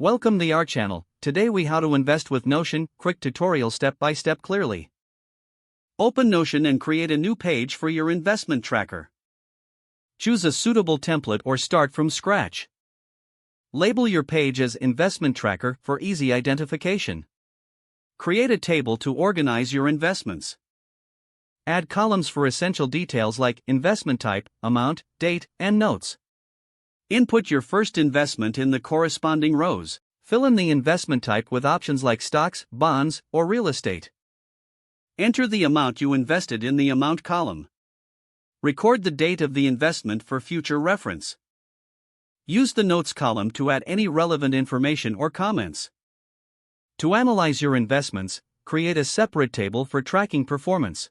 Welcome to our channel. Today we how to invest with Notion, quick tutorial step by step clearly. Open Notion and create a new page for your investment tracker. Choose a suitable template or start from scratch. Label your page as Investment Tracker for easy identification. Create a table to organize your investments. Add columns for essential details like investment type, amount, date, and notes. Input your first investment in the corresponding rows. Fill in the investment type with options like stocks, bonds, or real estate. Enter the amount you invested in the amount column. Record the date of the investment for future reference. Use the notes column to add any relevant information or comments. To analyze your investments, create a separate table for tracking performance.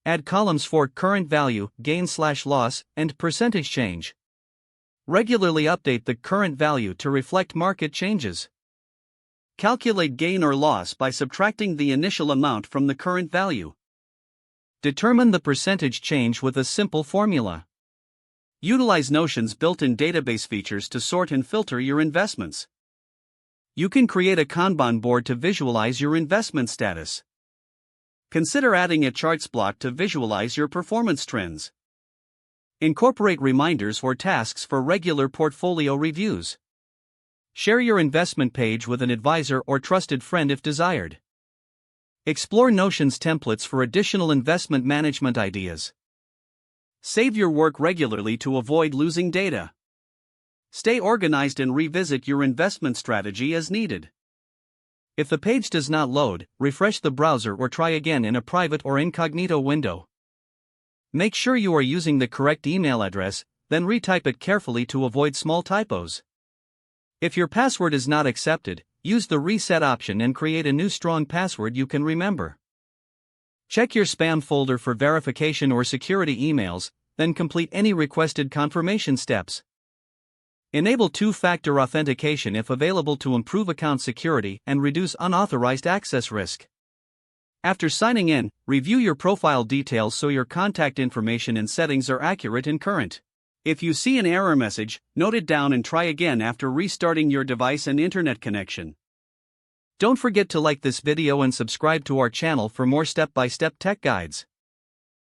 Add columns for current value, gain/loss, and percentage change. Regularly update the current value to reflect market changes. Calculate gain or loss by subtracting the initial amount from the current value. Determine the percentage change with a simple formula. Utilize Notion's built-in database features to sort and filter your investments. You can create a Kanban board to visualize your investment status. Consider adding a charts block to visualize your performance trends. Incorporate reminders or tasks for regular portfolio reviews. Share your investment page with an advisor or trusted friend if desired. Explore Notion's templates for additional investment management ideas. Save your work regularly to avoid losing data. Stay organized and revisit your investment strategy as needed. If the page does not load, refresh the browser or try again in a private or incognito window. Make sure you are using the correct email address, then retype it carefully to avoid small typos. If your password is not accepted, use the reset option and create a new strong password you can remember. Check your spam folder for verification or security emails, then complete any requested confirmation steps. Enable two-factor authentication if available to improve account security and reduce unauthorized access risk. After signing in, review your profile details so your contact information and settings are accurate and current. If you see an error message, note it down and try again after restarting your device and internet connection. Don't forget to like this video and subscribe to our channel for more step-by-step tech guides.